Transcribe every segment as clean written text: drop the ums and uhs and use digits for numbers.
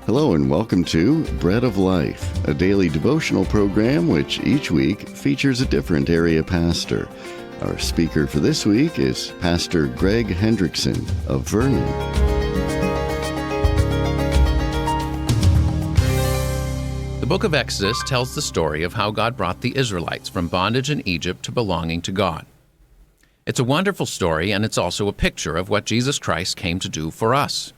Hello and welcome to Bread of Life, a daily devotional program which each week features a different area pastor. Our speaker for this week is Pastor Greg Hendrickson of Vernon. The book of Exodus tells the story of how God brought the Israelites from bondage in Egypt to belonging to God. It's a wonderful story, and it's also a picture of what Jesus Christ came to do for us.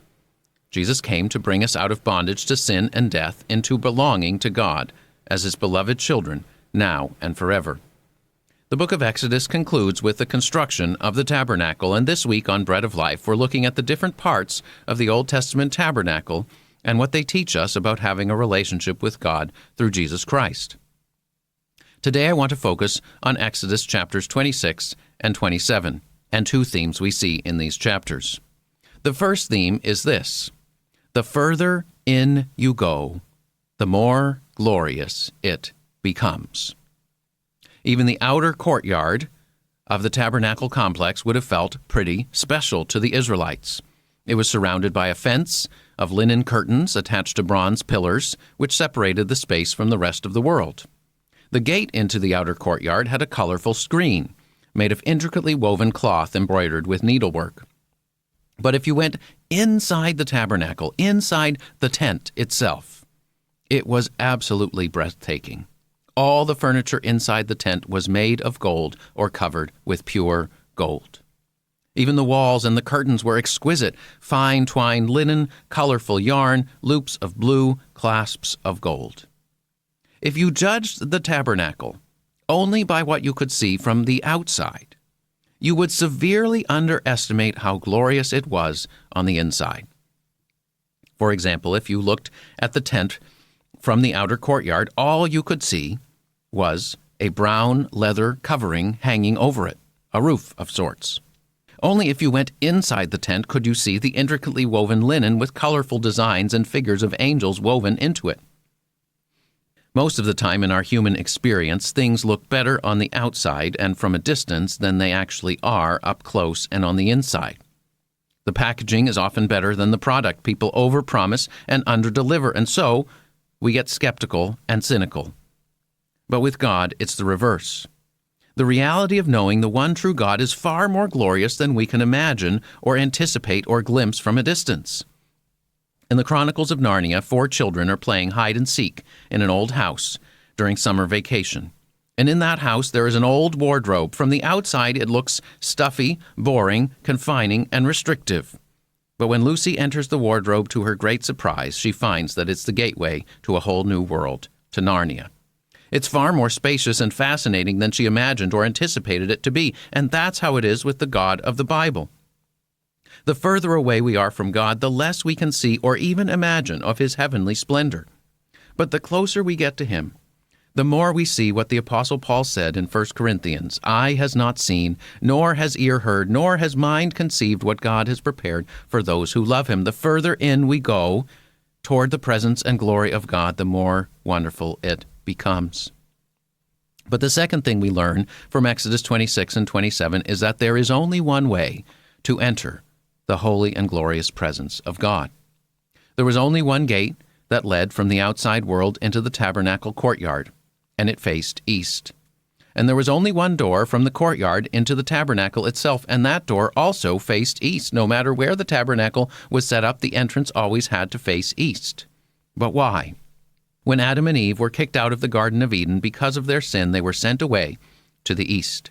Jesus came to bring us out of bondage to sin and death into belonging to God as His beloved children, now and forever. The book of Exodus concludes with the construction of the Tabernacle, and this week on Bread of Life, we're looking at the different parts of the Old Testament Tabernacle and what they teach us about having a relationship with God through Jesus Christ. Today I want to focus on Exodus chapters 26 and 27, and two themes we see in these chapters. The first theme is this: the further in you go, the more glorious it becomes. Even the outer courtyard of the tabernacle complex would have felt pretty special to the Israelites. It was surrounded by a fence of linen curtains attached to bronze pillars, which separated the space from the rest of the world. The gate into the outer courtyard had a colorful screen made of intricately woven cloth embroidered with needlework. But if you went inside the tabernacle, inside the tent itself, it was absolutely breathtaking. All the furniture inside the tent was made of gold or covered with pure gold. Even the walls and the curtains were exquisite, fine twined linen, colorful yarn, loops of blue, clasps of gold. If you judged the tabernacle only by what you could see from the outside, you would severely underestimate how glorious it was on the inside. For example, if you looked at the tent from the outer courtyard, all you could see was a brown leather covering hanging over it, a roof of sorts. Only if you went inside the tent could you see the intricately woven linen with colorful designs and figures of angels woven into it. Most of the time in our human experience, things look better on the outside and from a distance than they actually are up close and on the inside. The packaging is often better than the product. People overpromise and underdeliver, and so we get skeptical and cynical. But with God, it's the reverse. The reality of knowing the one true God is far more glorious than we can imagine or anticipate or glimpse from a distance. In the Chronicles of Narnia, 4 children are playing hide-and-seek in an old house during summer vacation. And in that house, there is an old wardrobe. From the outside, it looks stuffy, boring, confining, and restrictive. But when Lucy enters the wardrobe, to her great surprise, she finds that it's the gateway to a whole new world, to Narnia. It's far more spacious and fascinating than she imagined or anticipated it to be, and that's how it is with the God of the Bible. The further away we are from God, the less we can see or even imagine of His heavenly splendor. But the closer we get to Him, the more we see what the Apostle Paul said in 1 Corinthians, "Eye has not seen, nor has ear heard, nor has mind conceived what God has prepared for those who love Him." The further in we go toward the presence and glory of God, the more wonderful it becomes. But the second thing we learn from Exodus 26 and 27 is that there is only one way to enter the holy and glorious presence of God. There was only one gate that led from the outside world into the tabernacle courtyard, and it faced east. And there was only one door from the courtyard into the tabernacle itself, and that door also faced east. No matter where the tabernacle was set up, the entrance always had to face east. But why? When Adam and Eve were kicked out of the Garden of Eden because of their sin, they were sent away to the east.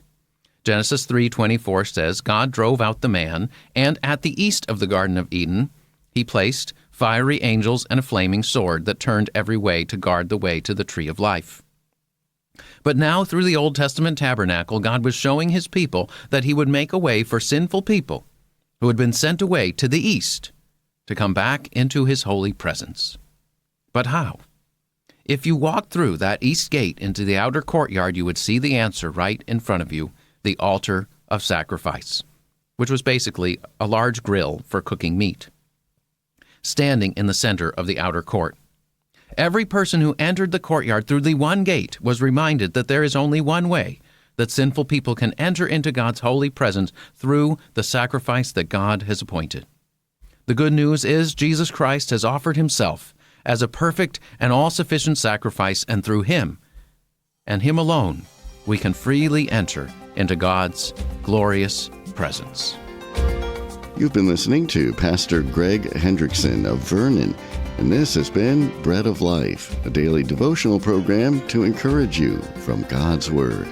Genesis 3:24 says, "God drove out the man, and at the east of the Garden of Eden, He placed fiery angels and a flaming sword that turned every way to guard the way to the tree of life." But now, through the Old Testament tabernacle, God was showing His people that He would make a way for sinful people who had been sent away to the east to come back into His holy presence. But how? If you walked through that east gate into the outer courtyard, you would see the answer right in front of you: the altar of sacrifice, which was basically a large grill for cooking meat, standing in the center of the outer court. Every person who entered the courtyard through the one gate was reminded that there is only one way that sinful people can enter into God's holy presence, through the sacrifice that God has appointed. The good news is Jesus Christ has offered Himself as a perfect and all-sufficient sacrifice, and through Him, and Him alone, we can freely enter into God's glorious presence. You've been listening to Pastor Greg Hendrickson of Vernon, and this has been Bread of Life, a daily devotional program to encourage you from God's Word.